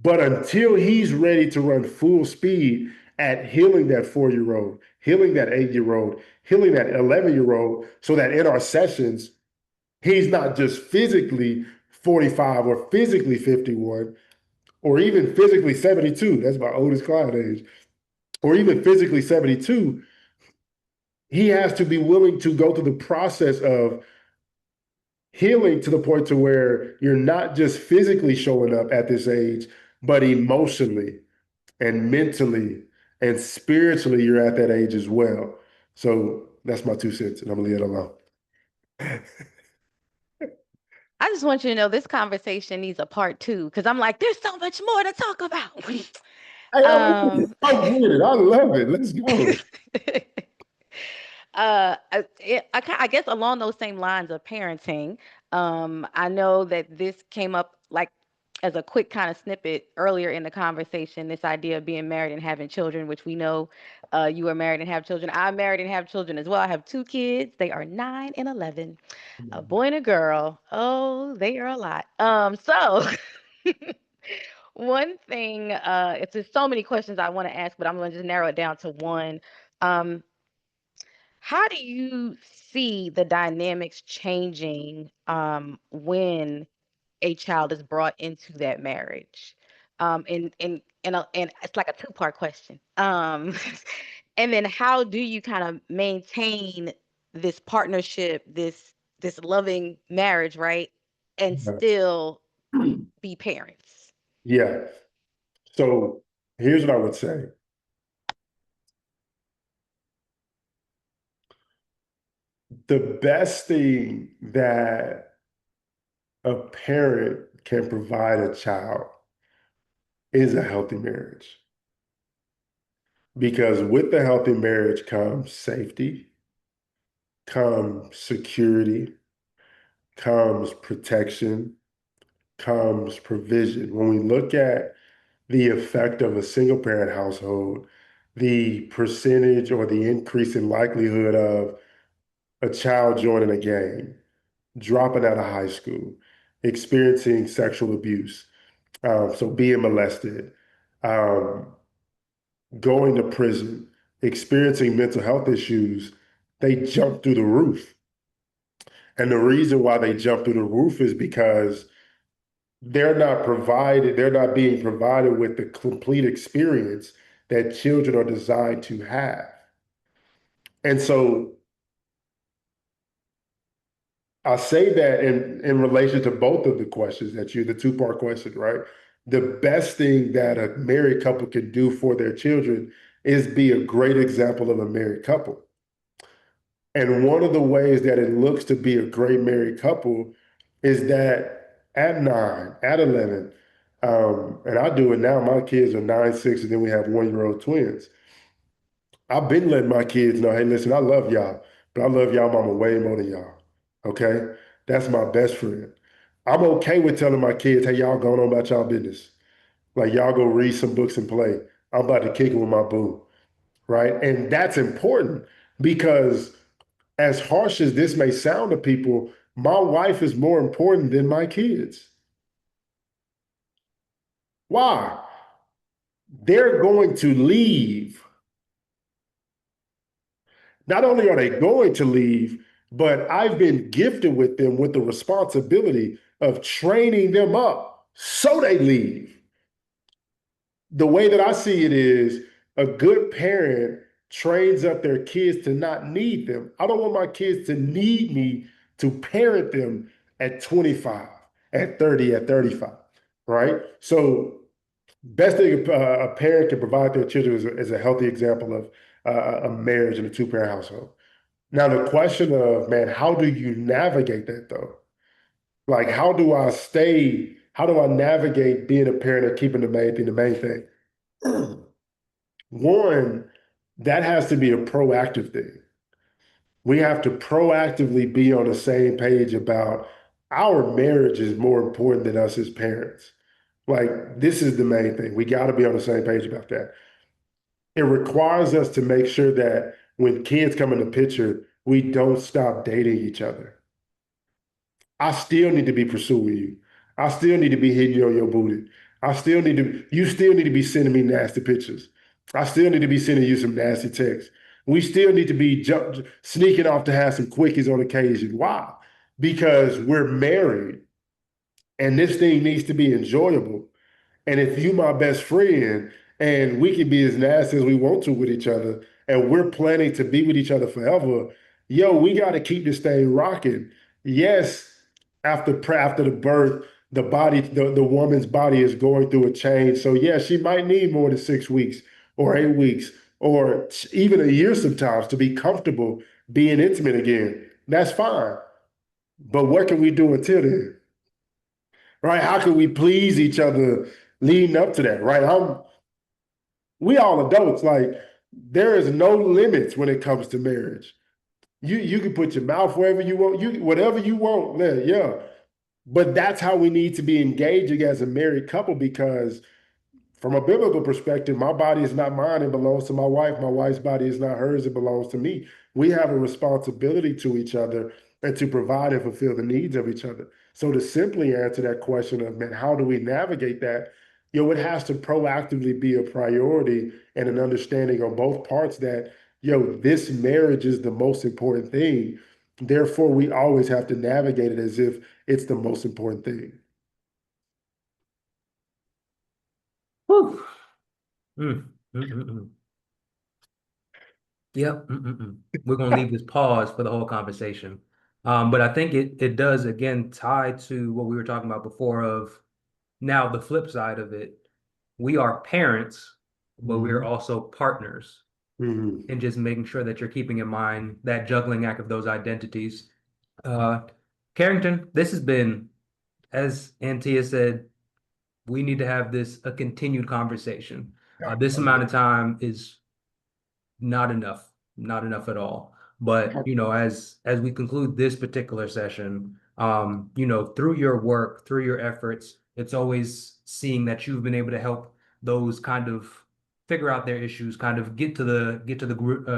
But until he's ready to run full speed at healing that 4 year old, healing that 8 year old, healing that 11 year old, so that in our sessions, he's not just physically 45 or physically 51 or even physically 72. That's my oldest client age, or even physically 72. He has to be willing to go through the process of healing to the point to where you're not just physically showing up at this age, but emotionally and mentally and spiritually, you're at that age as well. So that's my 2 cents, and I'm gonna leave it alone. I just want you to know this conversation needs a part two because I'm like, there's so much more to talk about. Hey, I'm with it. um, I'm with it. I love it. Let's go. I guess along those same lines of parenting, I know that this came up like as a quick kind of snippet earlier in the conversation. This idea of being married and having children, which we know you are married and have children. I'm married and have children as well. I have two kids. They are 9 and 11, a boy and a girl. Oh, they are a lot. So one thing, it's just so many questions I want to ask, but I'm going to just narrow it down to one. Um, how do you see the dynamics changing when a child is brought into that marriage? And it's like a two-part question. And then how do you kind of maintain this partnership, this loving marriage, right? And still be parents. Yeah. So here's what I would say. The best thing that a parent can provide a child is a healthy marriage. Because with the healthy marriage comes safety, comes security, comes protection, comes provision. When we look at the effect of a single parent household, the percentage or the increase in likelihood of a child joining a gang, dropping out of high school, experiencing sexual abuse, so being molested, um, going to prison, experiencing mental health issues, they jump through the roof. And the reason why they jump through the roof is because they're not being provided with the complete experience that children are designed to have. And so I say that in relation to both of the questions that the two-part question, right? The best thing that a married couple can do for their children is be a great example of a married couple. And one of the ways that it looks to be a great married couple is that at 9, at 11, and I do it now, my kids are 9, 6, and then we have 1 year old twins. I've been letting my kids know, hey, listen, I love y'all, but I love y'all mama way more than y'all. Okay? That's my best friend. I'm okay with telling my kids, hey, y'all going on about y'all business. Like y'all go read some books and play. I'm about to kick it with my boo, right? And that's important because as harsh as this may sound to people, my wife is more important than my kids. Why? They're going to leave. Not only are they going to leave, but I've been gifted with them with the responsibility of training them up so they leave. The way that I see it is a good parent trains up their kids to not need them. I don't want my kids to need me to parent them at 25, at 30, at 35, right? So, best thing a parent can provide their children is a healthy example of a marriage in a two-parent household. Now, the question of, man, how do you navigate that though? Like, how do I navigate being a parent and keeping the main thing the main thing? One, that has to be a proactive thing. We have to proactively be on the same page about our marriage is more important than us as parents. Like, this is the main thing. We got to be on the same page about that. It requires us to make sure that when kids come in the picture, we don't stop dating each other. I still need to be pursuing you. I still need to be hitting you on your booty. You still need to be sending me nasty pictures. I still need to be sending you some nasty texts. We still need to be sneaking off to have some quickies on occasion. Why? Because we're married and this thing needs to be enjoyable. And if you my best friend and we can be as nasty as we want to with each other, and we're planning to be with each other forever, yo, we got to keep this thing rocking. Yes, after the birth, the woman's body is going through a change. So yeah, she might need more than 6 weeks or 8 weeks or even a year sometimes to be comfortable being intimate again. That's fine. But what can we do until then? Right? How can we please each other leading up to that? Right? We all adults. Like there is no limits when it comes to marriage. You can put your mouth wherever you want. You whatever you want. Yeah. But that's how we need to be engaging as a married couple because from a biblical perspective, my body is not mine, it belongs to my wife. My wife's body is not hers, it belongs to me. We have a responsibility to each other and to provide and fulfill the needs of each other. So to simply answer that question of, man, how do we navigate that? It has to proactively be a priority and an understanding on both parts that, this marriage is the most important thing. Therefore, we always have to navigate it as if it's the most important thing. Whew. Mm, mm, mm, mm. Yep. Mm, mm, mm. We're gonna leave this pause for the whole conversation. But I think it does again tie to what we were talking about before of now the flip side of it. We are parents, but we are Mhm. also partners, Mhm. and just making sure that you're keeping in mind that juggling act of those identities. Uh, Carrington, this has been, as Antia said, we need to have this a continued conversation. This amount of time is not enough, not enough at all. But as we conclude this particular session, through your work, through your efforts, it's always seeing that you've been able to help those kind of figure out their issues, kind of get to the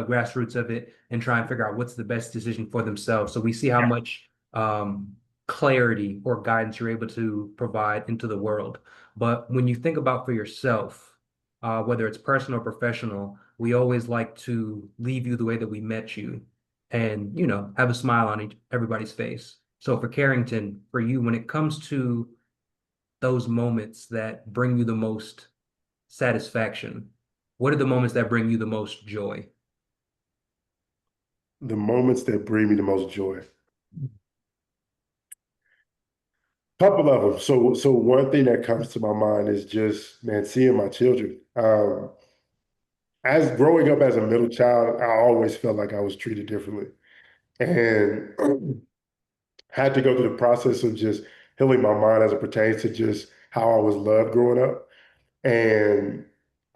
grassroots of it, and try and figure out what's the best decision for themselves. So we see how much clarity or guidance you're able to provide into the world. But when you think about for yourself, whether it's personal or professional, we always like to leave you the way that we met you and, have a smile on everybody's face. So for Carrington, for you, when it comes to those moments that bring you the most satisfaction, what are the moments that bring you the most joy? The moments that bring me the most joy. Couple of them. So one thing that comes to my mind is just, man, seeing my children. As growing up as a middle child, I always felt like I was treated differently, and had to go through the process of just healing my mind as it pertains to just how I was loved growing up. And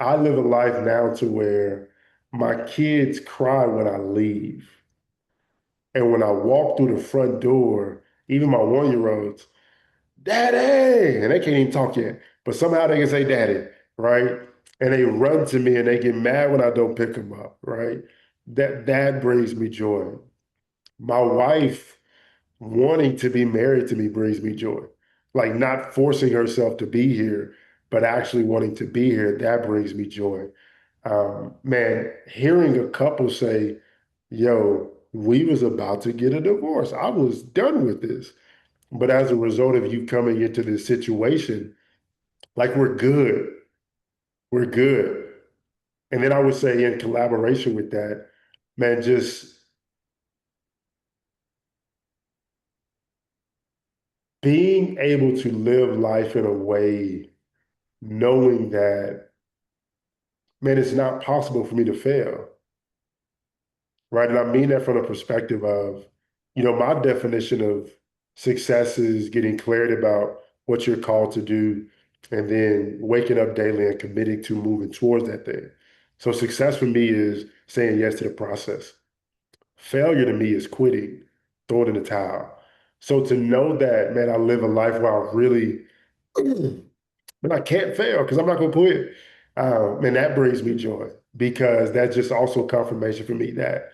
I live a life now to where my kids cry when I leave, and when I walk through the front door, even my 1-year-olds. Daddy, and they can't even talk yet, but somehow they can say daddy, right? and they run to me and they get mad when I don't pick them up, right? That brings me joy. My wife wanting to be married to me brings me joy. Like not forcing herself to be here, but actually wanting to be here, that brings me joy. Man, hearing a couple say, yo, we was about to get a divorce. I was done with this. But as a result of you coming into this situation, like we're good. We're good. And then I would say in collaboration with that, man, just being able to live life in a way knowing that, man, it's not possible for me to fail, right? And I mean that from the perspective of, my definition of success is getting clarity about what you're called to do and then waking up daily and committing to moving towards that thing. So success for me is saying yes to the process. Failure to me is quitting, throwing in the towel. So to know that, man, I live a life where I really, man, I can't fail because I'm not going to quit. Man, that brings me joy because that's just also confirmation for me that,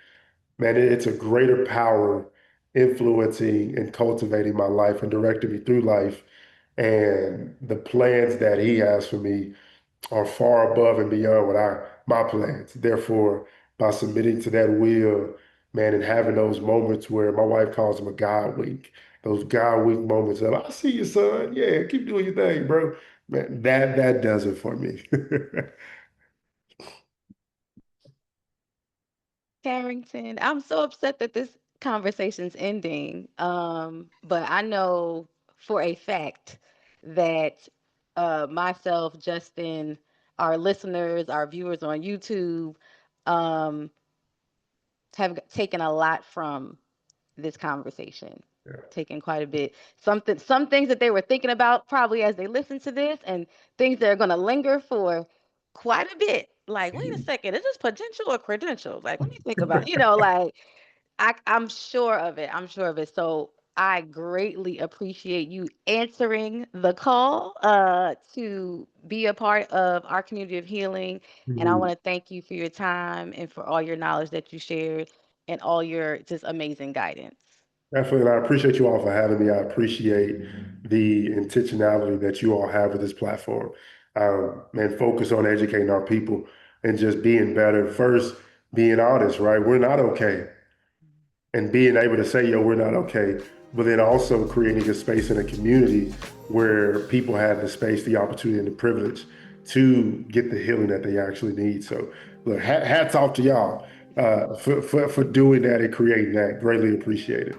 man, it's a greater power influencing and cultivating my life and directing me through life. And the plans that he has for me are far above and beyond what my plans. Therefore, by submitting to that will, man, and having those moments where my wife calls them a God wink, those God wink moments of I see you, son. Yeah, keep doing your thing, bro. Man, that does it for me. Carrington, I'm so upset that this conversation's ending. But I know for a fact that myself, Justin, our listeners, our viewers on YouTube, um, have taken a lot from this conversation. Yeah. Taken quite a bit. Some things that they were thinking about probably as they listen to this, and things that are gonna linger for quite a bit. Like, wait a second, is this potential or credentials? Like, let me think about, like I'm sure of it. I'm sure of it. So I greatly appreciate you answering the call to be a part of our community of healing. And I want Mhm. to thank you for your time and for all your knowledge that you shared and all your just amazing guidance. Definitely, and I appreciate you all for having me. I appreciate the intentionality that you all have with this platform. And focus on educating our people and just being better. First, being honest, right? We're not okay. And being able to say, yo, we're not okay. But then also creating a space in a community where people have the space, the opportunity, and the privilege to get the healing that they actually need. So, look, hats off to y'all for doing that and creating that. Greatly appreciated.